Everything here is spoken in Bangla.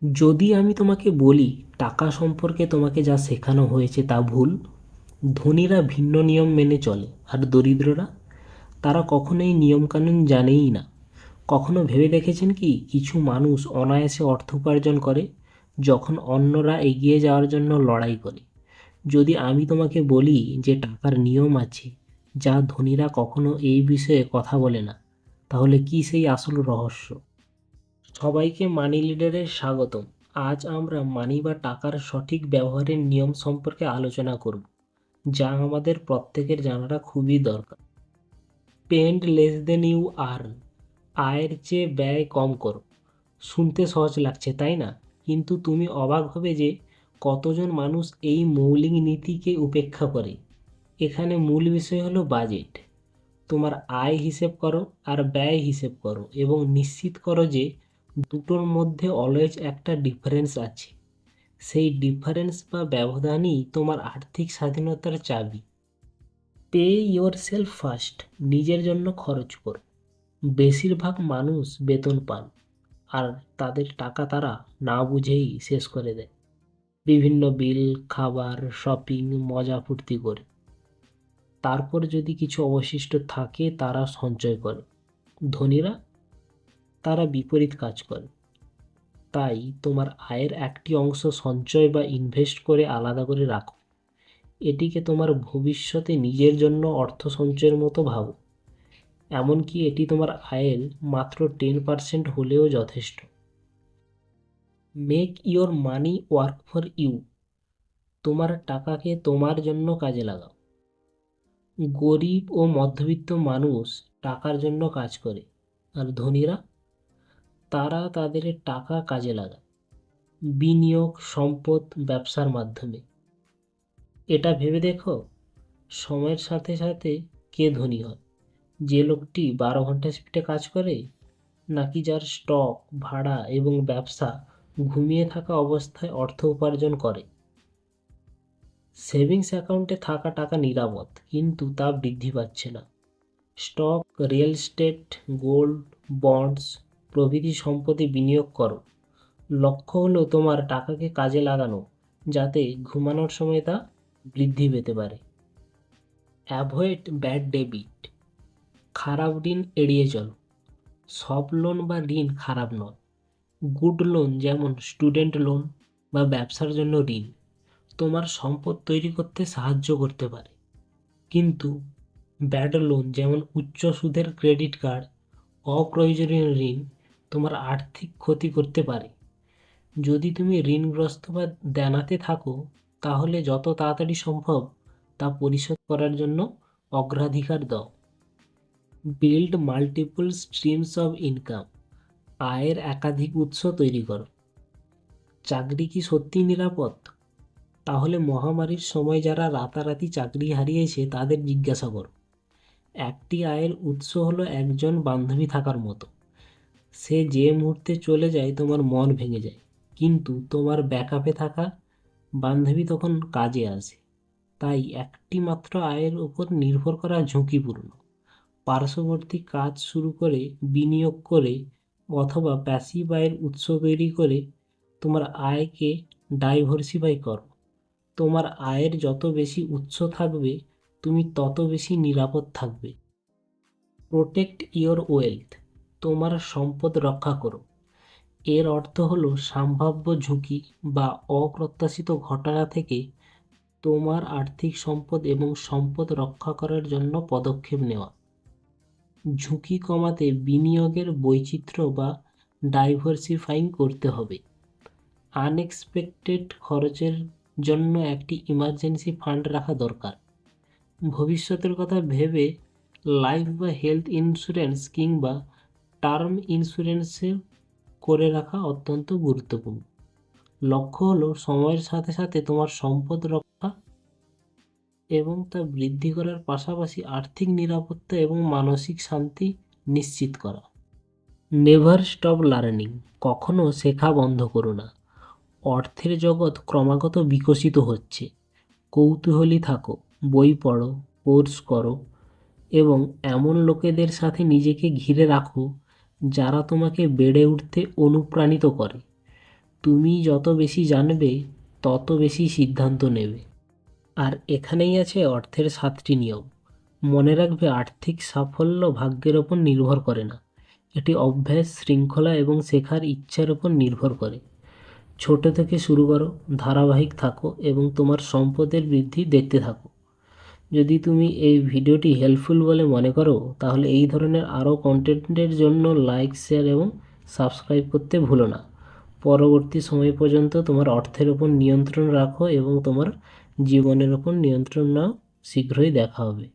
যদি আমি তোমাকে বলি টাকা সম্পর্কে তোমাকে যা শেখানো হয়েছে তা ভুল, ধনীরা ভিন্ন নিয়ম মেনে চলে আর দরিদ্ররা, তারা কখনোই নিয়মকানুন জানেই না। কখনো ভেবে দেখেছেন কি কিছু মানুষ অনায়াসে অর্থ উপার্জন করে যখন অন্যরা এগিয়ে যাওয়ার জন্য লড়াই করে? যদি আমি তোমাকে বলি যে টাকার নিয়ম আছে যা ধনীরা কখনো এই বিষয়ে কথা বলে না, তাহলে কি সেই আসল রহস্য? সবাইকে মানি লিডারে স্বাগতম। আজ আমরা মানি বা টাকার সঠিক ব্যবহারের নিয়ম সম্পর্কে আলোচনা করব, যা আমাদের প্রত্যেকের জানাটা খুবই দরকার। Spend less than you earn, আয়ের চেয়ে ব্যয় কম করো। শুনতে সহজ লাগছে তাই না? কিন্তু তুমি অবাক হবে যে কতজন মানুষ এই মৌলিক নীতিকে উপেক্ষা করে। এখানে মূল বিষয় হলো বাজেট। তোমার আয় হিসেব করো আর ব্যয় হিসেব করো এবং নিশ্চিত করো যে দুটোর মধ্যে অলওয়েজ একটা ডিফারেন্স আছে। সেই ডিফারেন্স বা ব্যবধানই তোমার আর্থিক স্বাধীনতার চাবি। পে ইয়োর সেলফ ফার্স্ট, নিজের জন্য খরচ করো। বেশিরভাগ মানুষ বেতন পান আর তাদের টাকা তারা না বুঝেই শেষ করে দেয় বিভিন্ন বিল, খাবার, শপিং, মজা ফুর্তি করে। তারপর যদি কিছু অবশিষ্ট থাকে তারা সঞ্চয় করে। ধনীরা, তারা বিপরীত কাজ করে। তাই তোমার আয়ের একটি অংশ সঞ্চয় বা ইনভেস্ট করে আলাদা করে রাখো। এটিকে তোমার ভবিষ্যতে নিজের জন্য অর্থ সঞ্চয়ের মতো ভাবো। এমনকি এটি তোমার আয়ের মাত্র 10% হলেও যথেষ্ট। Make your money work for you, তোমার টাকাকে তোমার জন্য কাজে লাগাও। গরিব ও মধ্যবিত্ত মানুষ টাকার জন্য কাজ করে, আর ধনীরা, তারা তাদের টাকা কাজে লাগায় বিনিয়োগ, সম্পদ, ব্যবসার মাধ্যমে। এটা ভেবে দেখো, সময়ের সাথে সাথে কে ধনী হয়? যে লোকটি 12 ঘন্টা শিফটে কাজ করে, নাকি যার স্টক, ভাড়া এবং ব্যবসা ঘুমিয়ে থাকা অবস্থায় অর্থ উপার্জন করে? সেভিংস অ্যাকাউন্টে থাকা টাকা নিরাপদ, কিন্তু তা বৃদ্ধি পাচ্ছে না। Stock, real estate, gold, bonds প্রভৃতি সম্পদে বিনিয়োগ করো। লক্ষ্য হলো তোমার টাকাকে কাজে লাগানো, যাতে ঘুমানোর সময় তা বৃদ্ধি পেতে পারে। অ্যাভয়েড ব্যাড ডেবিট, খারাপ ঋণ এড়িয়ে চলো। সব লোন বা ঋণ খারাপ নয়। গুড লোন যেমন স্টুডেন্ট লোন বা ব্যবসার জন্য ঋণ তোমার সম্পদ তৈরি করতে সাহায্য করতে পারে। কিন্তু ব্যাড লোন যেমন উচ্চ সুদের ক্রেডিট কার্ড, অপ্রয়োজনীয় ঋণ তোমার আর্থিক ক্ষতি করতে পারে। যদি তুমি ঋণগ্রস্ত বা দেনাতে থাকো, তাহলে যত তাড়াতাড়ি সম্ভব তা পরিশোধ করার জন্য অগ্রাধিকার দাও। Build multiple streams of income, আয়ের একাধিক উৎস তৈরি করো। চাকরি কি সত্যিই নিরাপদ? তাহলে মহামারীর সময় যারা রাতারাতি চাকরি হারিয়েছে তাদের জিজ্ঞাসা করো। একটি আয়ের উৎস হলো একজন বান্ধবী থাকার মতো। সে যে মুহূর্তে চলে যায় তোমার মন ভেঙে যায়, কিন্তু তোমার ব্যাকআপে থাকা বান্ধবী তখন কাজে আসে। তাই একটি মাত্র আয়ের উপর নির্ভর করা ঝুঁকিপূর্ণ। পার্শ্ববর্তী কাজ শুরু করে, বিনিয়োগ করে অথবা প্যাসিভ আয়ের উৎস তৈরি করে তোমার আয়কে ডাইভার্সিফাই করো। তোমার আয়ের যত বেশি উৎস থাকবে, তুমি তত বেশি নিরাপদ থাকবে। প্রোটেক্ট ইওর ওয়েলথ, তোমার সম্পদ রক্ষা করো। এর অর্থ হলো সম্ভাব্য ঝুঁকি বা অপ্রত্যাশিত ঘটনা থেকে তোমার আর্থিক সম্পদ এবং সম্পদ রক্ষা করার জন্য পদক্ষেপ নেওয়া। ঝুঁকি কমাতে বিনিয়োগের বৈচিত্র্য বা ডাইভার্সিফাইং করতে হবে। আনএক্সপেক্টেড খরচের জন্য একটি ইমার্জেন্সি ফান্ড রাখা দরকার। ভবিষ্যতের কথা ভেবে লাইফ বা হেলথ ইন্স্যুরেন্স কিংবা টার্ম ইন্স্যুরেন্সের করে রাখা অত্যন্ত গুরুত্বপূর্ণ। লক্ষ্য হলো সময়ের সাথে সাথে তোমার সম্পদ রক্ষা এবং তা বৃদ্ধি করার পাশাপাশি আর্থিক নিরাপত্তা এবং মানসিক শান্তি নিশ্চিত করা। নেভার স্টপ লার্নিং, কখনো শেখা বন্ধ করো না। অর্থের জগৎ ক্রমাগত বিকশিত হচ্ছে। কৌতূহলী থাকো, বই পড়ো, কোর্স করো এবং এমন লোকেদের সাথে নিজেকে ঘিরে রাখো যারা তোমাকে বেড়ে উঠতে অনুপ্রাণিত করে। তুমি যত বেশি জানবে তত বেশি সিদ্ধান্ত নেবে। আর এখানেই আছে অর্থের 7টি নিয়ম। মনে রাখবে, আর্থিক সাফল্য ভাগ্যের ওপর নির্ভর করে না, এটি অভ্যাস, শৃঙ্খলা এবং শেখার ইচ্ছার ওপর নির্ভর করে। ছোট থেকে শুরু করো, ধারাবাহিক থাকো এবং তোমার সম্পদের বৃদ্ধি দেখতে থাকো। যদি তুমি এই ভিডিওটি হেল্পফুল বলে মনে করো, তাহলে এই ধরনের আরও কন্টেন্টের জন্য লাইক, শেয়ার এবং সাবস্ক্রাইব করতে ভুলো না। পরবর্তী সময় পর্যন্ত তোমার অর্থের ওপর নিয়ন্ত্রণ রাখো এবং তোমার জীবনের ওপর নিয়ন্ত্রণ নাও। শীঘ্রই দেখা হবে।